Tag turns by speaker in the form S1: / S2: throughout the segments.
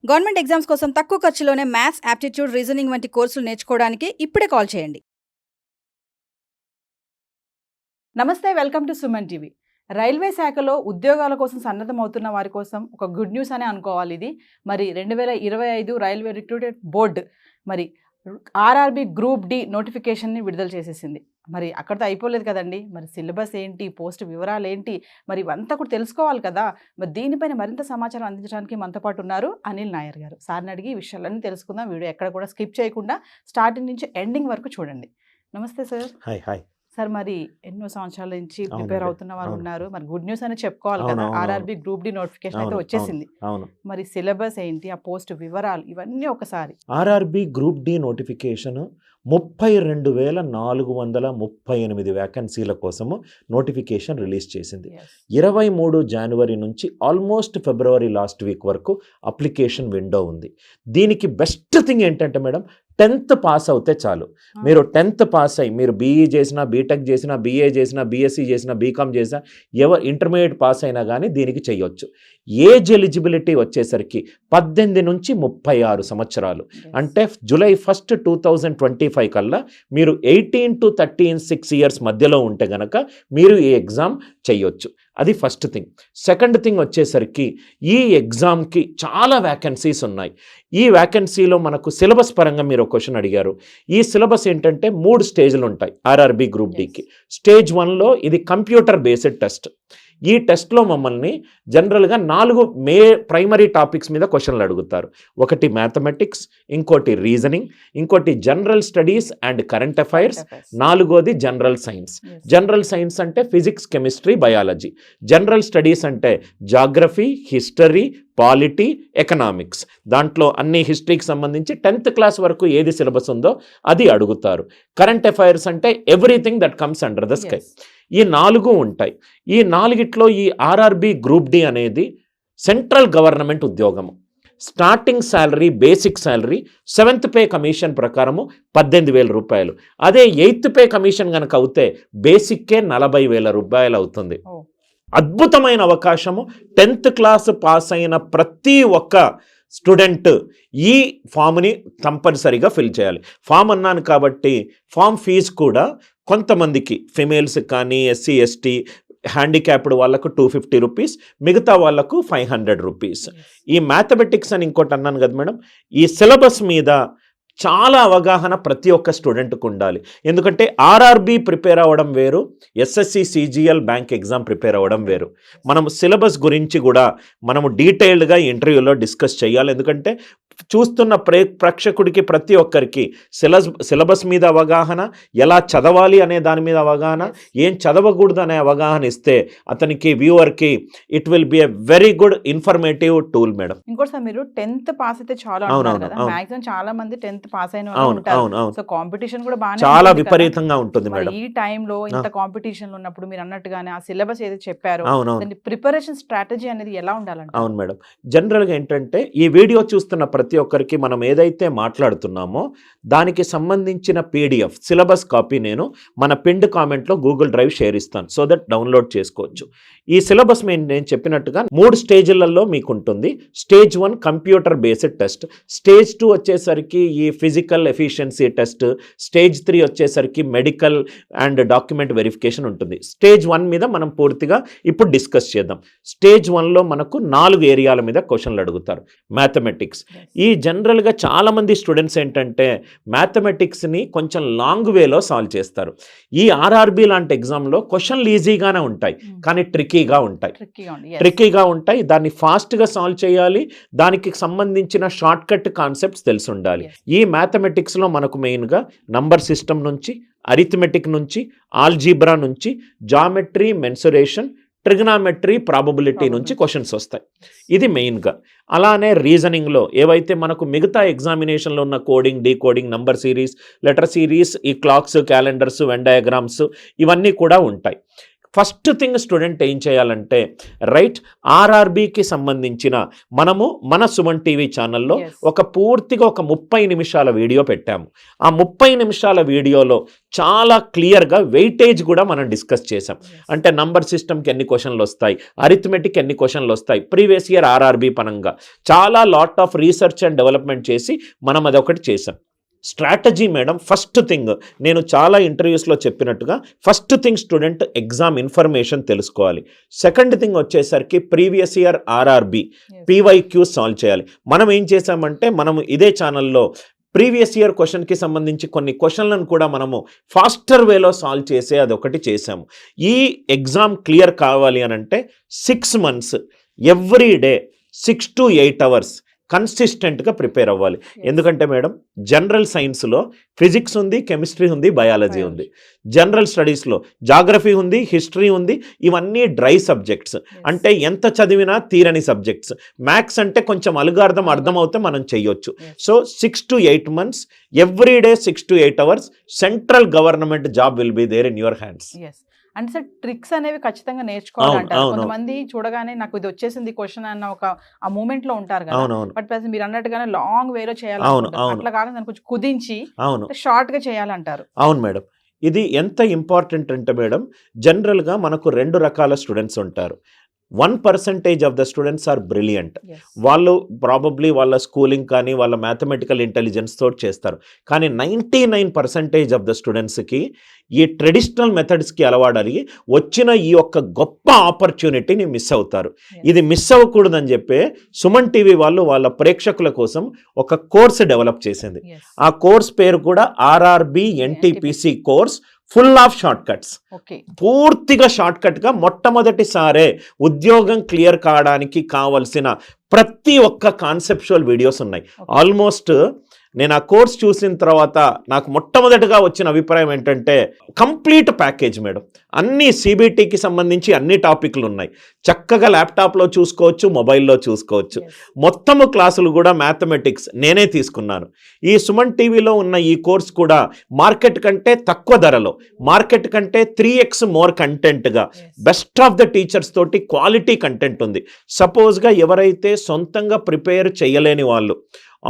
S1: Government exams కోసం తక్కువ ఖర్చులోనే maths, aptitude, reasoning వంటి కోర్సులు నేర్చుకోవడానికి ఇప్పుడే కాల్ చేయండి. నమస్తే, welcome to Suman TV. Railway శాఖలో ఉద్యోగాల కోసం సన్నద్ధమవుతున్న వారి కోసం ఒక గుడ్ న్యూస్ అనే అనుకోవాలి ఇది. మరి 2025 రైల్వే రిక్రూట్మెంట్ బోర్డు మరి ఆర్ఆర్బీ గ్రూప్ డి నోటిఫికేషన్ని విడుదల చేసేసింది. మరి అక్కడితో అయిపోలేదు కదండి. మరి సిలబస్ ఏంటి, పోస్ట్ వివరాలు ఏంటి, మరి ఇవంతా కూడా తెలుసుకోవాలి కదా. మరి దీనిపైన మరింత సమాచారం అందించడానికి మనతో పాటు ఉన్నారు అనిల్ నాయర్ గారు. సార్ని అడిగి ఈ విషయాలన్నీ తెలుసుకుందాం. వీడియో ఎక్కడ కూడా స్కిప్ చేయకుండా స్టార్టింగ్ నుంచి ఎండింగ్ వరకు చూడండి. నమస్తే సార్.
S2: హాయ్
S1: సార్, మరి ఎన్నో సంవత్సరాల నుంచి ప్రిపేర్ అవుతున్న వారు ఉన్నారు. మరి గుడ్ న్యూస్ అని చెప్పుకోవాలి కదా. ఆర్ఆర్బీ గ్రూప్ డి నోటిఫికేషన్ అయితే వచ్చేసింది. మరి సిలబస్ ఏంటి, ఆ పోస్ట్ వివరాలు, ఇవన్నీ ఒకసారి.
S2: ఆర్ఆర్బీ గ్రూప్ డి నోటిఫికేషన్ 32,438 వ్యాకెన్సీల కోసము నోటిఫికేషన్ రిలీజ్ చేసింది. 23 జనవరి నుంచి ఆల్మోస్ట్ ఫిబ్రవరి లాస్ట్ వీక్ వరకు అప్లికేషన్ విండో ఉంది. దీనికి బెస్ట్ థింగ్ ఏంటంటే మేడం, 10th పాస్ అవుతే చాలు. మీరు 10th పాస్ అయ్యి మీరు బీఈ చేసినా, బీటెక్ చేసినా, బీఏ చేసినా, బీఎస్సీ చేసినా, బీకామ్ చేసినా, ఇంటర్మీడియట్ పాస్ అయినా కానీ దీనికి చేయొచ్చు. ఏజ్ ఎలిజిబిలిటీ వచ్చేసరికి 18 నుంచి 36 సంవత్సరాలు. అంటే జూలై 1, 2025 కల్లా మీరు 18 to 36 ఇయర్స్ మధ్యలో ఉంటే గనక మీరు ఈ ఎగ్జామ్ చేయొచ్చు. అది ఫస్ట్ థింగ్. సెకండ్ థింగ్ వచ్చేసరికి ఈ ఎగ్జామ్కి చాలా వ్యాకెన్సీస్ ఉన్నాయి. ఈ వ్యాకెన్సీలో మనకు సిలబస్ పరంగా మీరు ఒక క్వశ్చన్ అడిగారు. ఈ సిలబస్ ఏంటంటే 3 స్టేజ్లు ఉంటాయి ఆర్ఆర్బీ గ్రూప్ డికి. స్టేజ్ 1లో ఇది కంప్యూటర్ బేస్డ్ టెస్ట్. ఈ టెస్ట్లో మమ్మల్ని జనరల్గా 4 ప్రైమరీ టాపిక్స్ మీద క్వశ్చన్లు అడుగుతారు. ఒకటి మ్యాథమెటిక్స్, ఇంకోటి రీజనింగ్, ఇంకోటి general studies and current affairs, 4వది జనరల్ సైన్స్. జనరల్ సైన్స్ అంటే physics, chemistry, biology. General studies అంటే జాగ్రఫీ, హిస్టరీ, పాలిటీ, ఎకనామిక్స్. దాంట్లో అన్ని హిస్టరీకి సంబంధించి 10th క్లాస్ వరకు ఏది సిలబస్ ఉందో అది అడుగుతారు. కరెంట్ అఫైర్స్ అంటే everything that comes under the sky. ఈ 4 ఉంటాయి. ఈ 4గిట్లో ఈ ఆర్ఆర్బీ గ్రూప్ డి అనేది సెంట్రల్ గవర్నమెంట్ ఉద్యోగము. Starting salary, basic salary 7th pay commission ప్రకారము 18,000 రూపాయలు. అదే 8th పే కమిషన్ కనుక అవుతే బేసిక్కే 40,000 రూపాయలు అవుతుంది. అద్భుతమైన అవకాశము. 10th క్లాస్ పాస్ అయిన ప్రతి ఒక్క స్టూడెంట్ ఈ ఫామ్ని కంపల్సరీగా ఫిల్ చేయాలి. ఫామ్ అన్నాను కాబట్టి ఫామ్ ఫీజు కూడా కొంతమందికి ఫిమేల్స్ కానీ, ఎస్సీ ఎస్టీ, హ్యాండిక్యాప్డ్ వాళ్ళకు 250 రూపీస్, మిగతా వాళ్ళకు 500 రూపీస్. ఈ మ్యాథమెటిక్స్ అని ఇంకోటి అన్నాను కదా మేడం, ఈ సిలబస్ మీద చాలా అవగాహన ప్రతి ఒక్క స్టూడెంట్కు ఉండాలి. ఎందుకంటే ఆర్ఆర్బీ ప్రిపేర్ అవ్వడం వేరు, SSC CGL bank exam prepare అవ్వడం వేరు. మనం సిలబస్ గురించి కూడా మనము డీటెయిల్డ్గా ఇంటర్వ్యూలో డిస్కస్ చేయాలి. ఎందుకంటే చూస్తున్న ప్రేక్షకుడికి ప్రతి ఒక్కరికి సిలబస్ మీద అవగాహన, ఎలా చదవాలి అనే దాని మీద అవగాహన, ఏం చదవకూడదు అనే అవగాహన ఇస్తే అతనికి వ్యూవర్కి it will be a very good informative tool madam.
S1: ఇంకోటి సార్, మీరు 10th పాస్ అయితే చాలా మాక్సిమం చాలా మంది 10th పాస్ అయిన ఉంటారు. సో కాంపిటీషన్ కూడా బాగా
S2: చాలా విపరీతంగా ఉంటుంది మేడం.
S1: ఈ టైంలో ఇంత కాంపిటీషన్ ఉన్నప్పుడు మీరు అన్నట్టుగానే ఆ సిలబస్ ఏది చెప్పారో ప్రిపరేషన్ స్ట్రాటజీ అనేది ఎలా ఉండాలంటే?
S2: అవును మేడం. జనరల్గా ఏంటంటే ఈ వీడియో చూస్తున్న ప్రతి ఒక్కరికి మనం ఏదైతే మాట్లాడుతున్నామో దానికి సంబంధించిన పీడిఎఫ్ సిలబస్ కాపీ నేను మన పిన్డ్ కామెంట్లో గూగుల్ డ్రైవ్ షేర్ ఇస్తాను, సో దట్ డౌన్లోడ్ చేసుకోవచ్చు. ఈ సిలబస్ నేను చెప్పినట్టుగా 3 స్టేజ్లలో మీకు ఉంటుంది. Stage 1 computer based test, stage 2 వచ్చేసరికి ఈ ఫిజికల్ ఎఫిషియన్సీ టెస్ట్, స్టేజ్ 3 వచ్చేసరికి మెడికల్ అండ్ డాక్యుమెంట్ వెరిఫికేషన్ ఉంటుంది. స్టేజ్ 1 మీద మనం పూర్తిగా ఇప్పుడు డిస్కస్ చేద్దాం. స్టేజ్ 1లో మనకు 4 ఏరియాల మీద క్వశ్చన్లు అడుగుతారు. మ్యాథమెటిక్స్, ఈ జనరల్గా చాలామంది స్టూడెంట్స్ ఏంటంటే మ్యాథమెటిక్స్ని కొంచెం లాంగ్ వేలో సాల్వ్ చేస్తారు. ఈ ఆర్ఆర్బీ లాంటి ఎగ్జామ్లో క్వశ్చన్లు ఈజీగానే ఉంటాయి కానీ ట్రిక్కీగా ఉంటాయి. దాన్ని ఫాస్ట్గా సాల్వ్ చేయాలి. దానికి సంబంధించిన షార్ట్ కట్ కాన్సెప్ట్స్ తెలిసి ఉండాలి. ఈ మ్యాథమెటిక్స్లో మనకు మెయిన్గా నంబర్ సిస్టమ్ నుంచి, అరిథమెటిక్ నుంచి, ఆల్జీబ్రా నుంచి, జామెట్రీ, మెన్సురేషన్, ట్రిగ్నామెట్రీ, ప్రాబబిలిటీ నుంచి క్వశ్చన్స్ వస్తాయి. ఇది మెయిన్గా. అలానే రీజనింగ్లో ఏవైతే మనకు మిగతా ఎగ్జామినేషన్లో ఉన్న coding, decoding, number series, letter series, ఈ క్లాక్స్, క్యాలెండర్స్, వెన్ డయాగ్రామ్స్ ఇవన్నీ కూడా ఉంటాయి. ఫస్ట్ థింగ్ స్టూడెంట్ ఏం చేయాలంటే రైట్ ఆర్ఆర్బికి సంబంధించిన మనము మన సుమన్ టీవీ ఛానల్లో ఒక పూర్తిగా ఒక 30 నిమిషాల వీడియో పెట్టాము. ఆ 30 నిమిషాల వీడియోలో చాలా క్లియర్గా వెయిటేజ్ కూడా మనం డిస్కస్ చేసాం. అంటే నంబర్ సిస్టమ్కి ఎన్ని క్వశ్చన్లు వస్తాయి, అరిథమెటిక్ ఎన్ని క్వశ్చన్లు వస్తాయి, ప్రీవియస్ ఇయర్ ఆర్ఆర్బి పరంగా చాలా lot of research and development చేసి మనం అదొకటి చేసాం. స్ట్రాటజీ మేడం, ఫస్ట్ థింగ్ నేను చాలా ఇంటర్వ్యూస్లో చెప్పినట్టుగా first thing student exam information తెలుసుకోవాలి. సెకండ్ థింగ్ వచ్చేసరికి previous year RRB PYQ solve చేయాలి. మనం ఏం చేసామంటే మనము ఇదే ఛానల్లో ప్రీవియస్ ఇయర్ క్వశ్చన్కి సంబంధించి కొన్ని క్వశ్చన్లను కూడా మనము ఫాస్టర్ వేలో సాల్వ్ చేసే అదొకటి చేసాము. ఈ ఎగ్జామ్ క్లియర్ కావాలి అని అంటే 6 months every day 6 to 8 hours కన్సిస్టెంట్గా ప్రిపేర్ అవ్వాలి. ఎందుకంటే మేడం జనరల్ సైన్స్లో ఫిజిక్స్ ఉంది, కెమిస్ట్రీ ఉంది, బయాలజీ ఉంది. జనరల్ స్టడీస్లో జాగ్రఫీ ఉంది, హిస్టరీ ఉంది. ఇవన్నీ డ్రై సబ్జెక్ట్స్, అంటే ఎంత చదివినా తీరని సబ్జెక్ట్స్. మ్యాథ్స్ అంటే కొంచెం అలుగార్థం అర్థమవుతే మనం చెయ్యొచ్చు. So 6 to 8 months every day 6 to 8 hours central government job will be there in your hands.
S1: అంటే సార్ ట్రిక్స్ అనేవి ఖచ్చితంగా నేర్చుకోవాలంటారు. కొంతమంది చూడగానే నాకు ఇది వచ్చేసింది క్వశ్చన్ అన్న ఒక ఆ మూమెంట్ లో ఉంటారు కదా, బట్ మీరు అన్నట్టుగానే లాంగ్ వేలో చేయాలి, అట్లా కాకుండా కొంచెం కుదించి షార్ట్ గా చేయాలంటారు.
S2: అవును మేడం, ఇది ఎంత ఇంపార్టెంట్ అంటే మేడం జనరల్గా మనకు 2 రకాల స్టూడెంట్స్ ఉంటారు. 1% of the students are brilliant. వాళ్ళు ప్రాబబ్లీ వాళ్ళ స్కూలింగ్ కానీ వాళ్ళ మ్యాథమెటికల్ ఇంటెలిజెన్స్ తోటి చేస్తారు. కానీ 99% ఆఫ్ ద స్టూడెంట్స్కి ఈ ట్రెడిషనల్ మెథడ్స్కి అలవాడని వచ్చిన ఈ యొక్క గొప్ప ఆపర్చునిటీని మిస్ అవుతారు. ఇది మిస్ అవ్వకూడదని చెప్పి సుమన్ టీవీ వాళ్ళు వాళ్ళ ప్రేక్షకుల కోసం ఒక కోర్స్ డెవలప్ చేసింది. ఆ కోర్స్ పేరు కూడా RRB NTPC course, full of short cuts. పూర్తిగా షార్ట్ కట్గా మొట్టమొదటిసారే ఉద్యోగం క్లియర్ కావడానికి కావలసిన ప్రతి ఒక్క కాన్సెప్చువల్ వీడియోస్ ఉన్నాయి. ఆల్మోస్ట్ నేను ఆ కోర్స్ చూసిన తర్వాత నాకు మొట్టమొదటిగా వచ్చిన అభిప్రాయం ఏంటంటే కంప్లీట్ ప్యాకేజ్ మేడం. అన్ని సిబిటీకి సంబంధించి అన్ని టాపిక్లు ఉన్నాయి. చక్కగా ల్యాప్టాప్లో చూసుకోవచ్చు, మొబైల్లో చూసుకోవచ్చు. మొత్తము క్లాసులు కూడా మ్యాథమెటిక్స్ నేనే తీసుకున్నాను. ఈ సుమన్ టీవీలో ఉన్న ఈ కోర్స్ కూడా మార్కెట్ కంటే తక్కువ ధరలో, మార్కెట్ కంటే 3x మోర్ కంటెంట్గా బెస్ట్ ఆఫ్ ద టీచర్స్ తోటి క్వాలిటీ కంటెంట్ ఉంది. సపోజ్గా ఎవరైతే సొంతంగా ప్రిపేర్ చేయలేని వాళ్ళు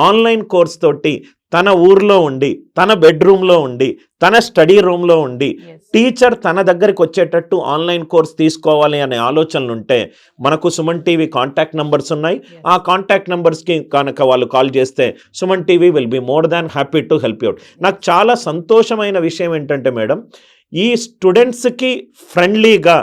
S2: ఆన్లైన్ కోర్స్ తోటి తన ఊర్లో ఉండి, తన బెడ్రూమ్లో ఉండి, తన స్టడీ రూమ్లో ఉండి టీచర్ తన దగ్గరికి వచ్చేటట్టు ఆన్లైన్ కోర్స్ తీసుకోవాలి అనే ఆలోచనలు ఉంటే మనకు సుమన్ టీవీ కాంటాక్ట్ నెంబర్స్ ఉన్నాయి. ఆ కాంటాక్ట్ నెంబర్స్కి కనుక వాళ్ళు కాల్ చేస్తే Suman TV will be more than happy to help you out. నాకు చాలా సంతోషమైన విషయం ఏంటంటే మేడం, ఈ స్టూడెంట్స్కి ఫ్రెండ్లీగా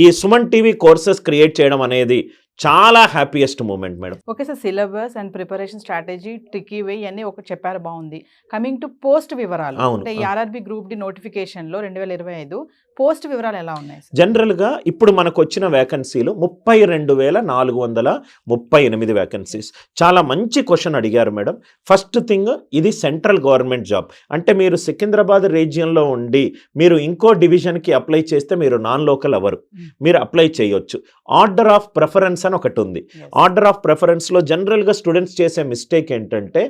S2: ఈ సుమన్ టీవీ కోర్సెస్ క్రియేట్ చేయడం అనేది చాలా happiest moment madam.
S1: Okay sir, syllabus and preparation strategy, tricky way అన్నీ ఒక చెప్పారు, బాగుంది. కమింగ్ టు పోస్ట్ వివరాలు, అంటే ఈ ఆర్ఆర్బి గ్రూప్ డి నోటిఫికేషన్లో 2025 పోస్ట్ వివరాలు ఎలా ఉన్నాయి?
S2: జనరల్గా ఇప్పుడు మనకు వచ్చిన వేకెన్సీలు 32,438 వేకెన్సీస్. చాలా మంచి క్వశ్చన్ అడిగారు మేడం. ఫస్ట్ థింగ్, ఇది సెంట్రల్ గవర్నమెంట్ జాబ్. అంటే మీరు సికింద్రాబాద్ రీజియన్లో ఉండి మీరు ఇంకో డివిజన్కి అప్లై చేస్తే మీరు నాన్ లోకల్ అవ్వరు, మీరు అప్లై చేయొచ్చు. ఆర్డర్ ఆఫ్ ప్రిఫరెన్స్ అని ఒకటి ఉంది. ఆర్డర్ ఆఫ్ ప్రిఫరెన్స్లో జనరల్గా స్టూడెంట్స్ చేసే మిస్టేక్ ఏంటంటే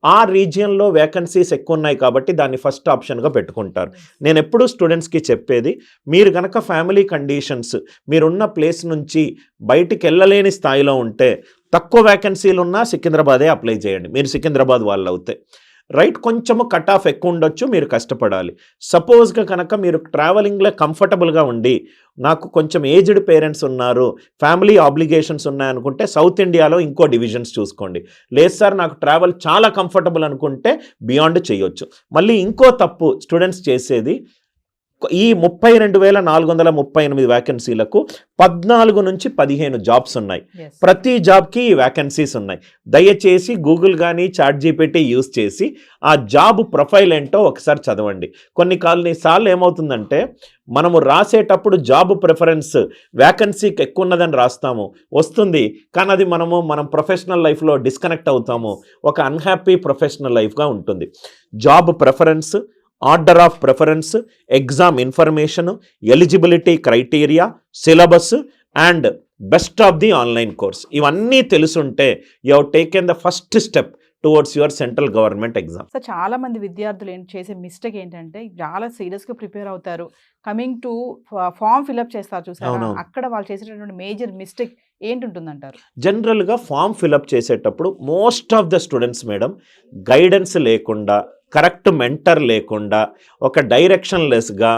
S2: ఆ రీజియన్లో వేకెన్సీస్ ఎక్కువ ఉన్నాయి కాబట్టి దాన్ని ఫస్ట్ ఆప్షన్గా పెట్టుకుంటారు. నేను ఎప్పుడూ స్టూడెంట్స్కి చెప్పేది, మీరు కనుక ఫ్యామిలీ కండిషన్స్ మీరున్న ప్లేస్ నుంచి బయటికి వెళ్ళలేని స్థాయిలో ఉంటే తక్కువ వేకెన్సీలు ఉన్నా సికింద్రాబాదే అప్లై చేయండి, మీరు సికింద్రాబాద్ వాళ్ళు అవుతాయి. రైట్, కొంచెము కట్ ఆఫ్ ఎక్కువ ఉండొచ్చు, మీరు కష్టపడాలి. సపోజ్గా కనుక మీరు ట్రావెలింగ్లో కంఫర్టబుల్గా ఉండి నాకు కొంచెం ఏజ్డ్ పేరెంట్స్ ఉన్నారు, ఫ్యామిలీ ఆబ్లిగేషన్స్ ఉన్నాయనుకుంటే సౌత్ ఇండియాలో ఇంకో డివిజన్స్ చూసుకోండి. లేదు సార్ నాకు ట్రావెల్ చాలా కంఫర్టబుల్ అనుకుంటే బియాండ్ చేయొచ్చు. మళ్ళీ ఇంకో తప్పు స్టూడెంట్స్ చేసేది, ఈ 32,438 వేకెన్సీలకు 14 నుంచి 15 జాబ్స్ ఉన్నాయి. ప్రతి జాబ్కి ఈ వేకెన్సీస్ ఉన్నాయి. దయచేసి గూగుల్ కానీ చాట్‌జీపీటీ యూస్ చేసి ఆ జాబ్ ప్రొఫైల్ ఏంటో ఒకసారి చదవండి. కొన్నిసార్లు ఏమవుతుందంటే మనము రాసేటప్పుడు జాబ్ ప్రిఫరెన్స్ వేకెన్సీకి ఎక్కువ ఉన్నదని రాస్తాము, వస్తుంది, కానీ అది మనం ప్రొఫెషనల్ లైఫ్లో డిస్కనెక్ట్ అవుతాము, ఒక అన్హ్యాపీ ప్రొఫెషనల్ లైఫ్గా ఉంటుంది. Job preference, order of preference, exam information, eligibility criteria, syllabus and best of the online course, ఇవన్నీ తెలుసుంటే you have taken the first step towards your central government exam.
S1: So చాలా మంది విద్యార్థులు చేసే మిస్టేక్ ఏంటంటే చాలా సీరియస్గా ప్రిపేర్ అవుతారు, కమింగ్ టు ఫామ్ ఫిల్అప్ చేస్తారు చూసారా,
S2: అవునవును.
S1: అక్కడ వాళ్ళు చేసేటటువంటి మేజర్ మిస్టేక్ ఏంటుంటుందంటారు?
S2: జనరల్గా ఫామ్ ఫిలప్ చేసేటప్పుడు most of the students madam guidance లేకుండా, కరెక్ట్ మెంటర్ లేకుండా, ఒక డైరెక్షన్లెస్గా,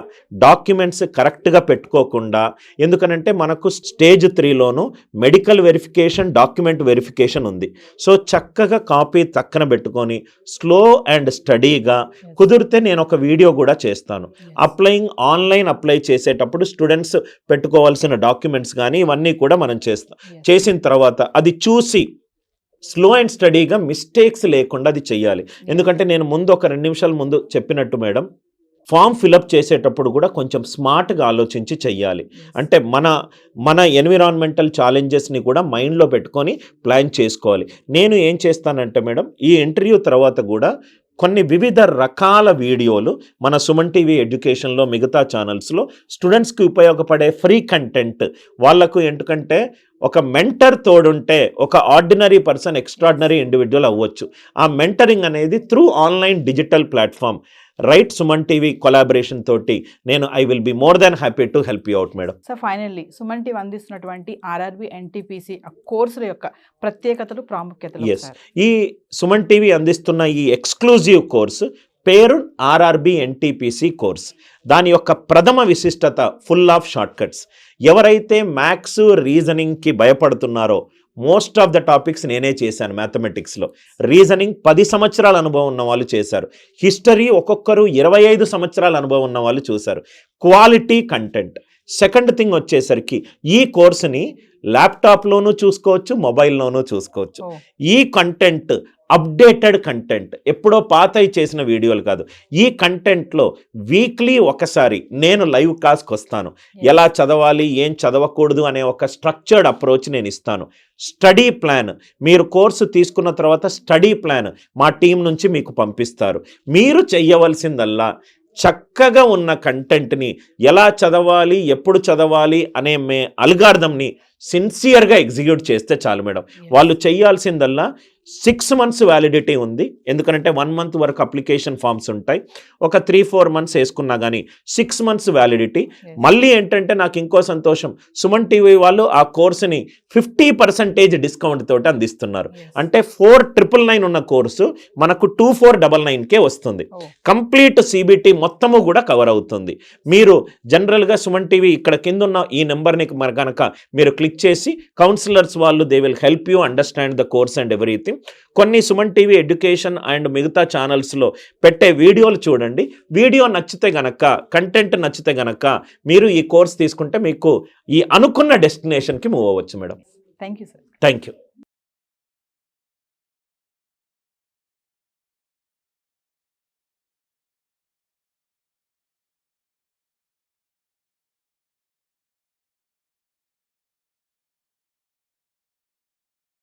S2: డాక్యుమెంట్స్ కరెక్ట్గా పెట్టుకోకుండా, ఎందుకనంటే మనకు స్టేజ్ 3లోను మెడికల్ వెరిఫికేషన్, డాక్యుమెంట్ వెరిఫికేషన్ ఉంది. సో చక్కగా కాపీ పక్కన పెట్టుకొని స్లో అండ్ స్టడీగా, కుదిరితే నేను ఒక వీడియో కూడా చేస్తాను. ఆన్లైన్ అప్లై చేసేటప్పుడు స్టూడెంట్స్ పెట్టుకోవాల్సిన డాక్యుమెంట్స్ కానీ ఇవన్నీ కూడా మనం చేస్తాం. చేసిన తర్వాత అది చూసి స్లో అండ్ స్టడీగా మిస్టేక్స్ లేకుండా అది చెయ్యాలి. ఎందుకంటే నేను ముందు ఒక 2 నిమిషాల ముందు చెప్పినట్టు మేడం, ఫామ్ ఫిలప్ చేసేటప్పుడు కూడా కొంచెం స్మార్ట్గా ఆలోచించి చెయ్యాలి. అంటే మన ఎన్విరాన్మెంటల్ ఛాలెంజెస్ని కూడా మైండ్లో పెట్టుకొని ప్లాన్ చేసుకోవాలి. నేను ఏం చేస్తానంటే మేడం, ఈ ఇంటర్వ్యూ తర్వాత కూడా కొన్ని వివిధ రకాల వీడియోలు మన సుమన్ టీవీ ఎడ్యుకేషన్లో, మిగతా ఛానల్స్లో స్టూడెంట్స్కి ఉపయోగపడే ఫ్రీ కంటెంట్, వాళ్ళకు ఎందుకంటే ఒక మెంటర్ తోడుంటే ఒక ఆర్డినరీ పర్సన్ ఎక్స్ట్రాడినరీ ఇండివిజువల్ అవ్వచ్చు. ఆ మెంటరింగ్ అనేది through online digital platform right Suman TV collaboration తోటి నేను I will be more than happy to help you out madam.
S1: So finally Suman TV అందిస్తున్నటువంటి ఆర్ఆర్బి ఎన్టీపీసీ కోర్సుల యొక్క ప్రత్యేకతలు, ప్రాముఖ్యతలు.
S2: ఎస్, ఈ సుమన్ టీవీ అందిస్తున్న ఈ ఎక్స్క్లూజివ్ కోర్సు పేరు ఆర్ఆర్బి ఎన్టీపీసీ కోర్స్. దాని యొక్క ప్రథమ విశిష్టత ఫుల్ ఆఫ్ షార్ట్ కట్స్. ఎవరైతే మ్యాథ్స్, రీజనింగ్కి భయపడుతున్నారో, మోస్ట్ ఆఫ్ ద టాపిక్స్ నేనే చేశాను. మ్యాథమెటిక్స్లో రీజనింగ్ 10 సంవత్సరాల అనుభవం ఉన్న వాళ్ళు చేశారు. హిస్టరీ ఒక్కొక్కరు 25 సంవత్సరాల అనుభవం ఉన్న వాళ్ళు చూశారు. Quality content. సెకండ్ థింగ్ వచ్చేసరికి ఈ కోర్సుని ల్యాప్టాప్లోనూ చూసుకోవచ్చు, మొబైల్లోనూ చూసుకోవచ్చు. ఈ కంటెంట్ అప్డేటెడ్ కంటెంట్, ఎప్పుడో పాతయి చేసిన వీడియోలు కాదు. ఈ కంటెంట్లో వీక్లీ ఒకసారి నేను లైవ్ క్లాస్కి వస్తాను. ఎలా చదవాలి, ఏం చదవకూడదు అనే ఒక స్ట్రక్చర్డ్ అప్రోచ్ నేను ఇస్తాను. స్టడీ ప్లాన్, మీరు కోర్సు తీసుకున్న తర్వాత స్టడీ ప్లాన్ మా టీం నుంచి మీకు పంపిస్తారు. మీరు చెయ్యవలసిందల్లా చక్కగా ఉన్న కంటెంట్ని ఎలా చదవాలి, ఎప్పుడు చదవాలి అనే అల్గారిథంని సిన్సియర్గా ఎగ్జిక్యూట్ చేస్తే చాలు మేడం. వాళ్ళు చేయాల్సిందల్లా 6 months వ్యాలిడిటీ ఉంది. ఎందుకంటే 1 month వరకు అప్లికేషన్ ఫామ్స్ ఉంటాయి. ఒక 3-4 months వేసుకున్నా కానీ 6 months వ్యాలిడిటీ. మళ్ళీ ఏంటంటే నాకు ఇంకో సంతోషం, సుమన్ టీవీ వాళ్ళు ఆ కోర్సుని 50% డిస్కౌంట్ తోటి అందిస్తున్నారు. అంటే 4,999 ఉన్న కోర్సు మనకు 2,499కే వస్తుంది. కంప్లీట్ సిబిటి మొత్తము కూడా కవర్ అవుతుంది. మీరు జనరల్గా సుమన్ టీవీ ఇక్కడ కింద ఉన్న ఈ నెంబర్ని మరి కనుక మీరు క్లిక్ చేసి కౌన్సిలర్స్ వాళ్ళు they will help you understand the course and everything. కొన్ని సుమన్ టీవీ ఎడ్యుకేషన్ అండ్ మిగతా ఛానల్స్లో పెట్టే వీడియోలు చూడండి. వీడియో నచ్చితే గనక, కంటెంట్ నచ్చితే గనక మీరు ఈ కోర్స్ తీసుకుంటే మీకు ఈ అనుకున్న డెస్టినేషన్కి మూవ్ అవ్వచ్చు madam.
S1: Thank you sir.
S2: Thank you.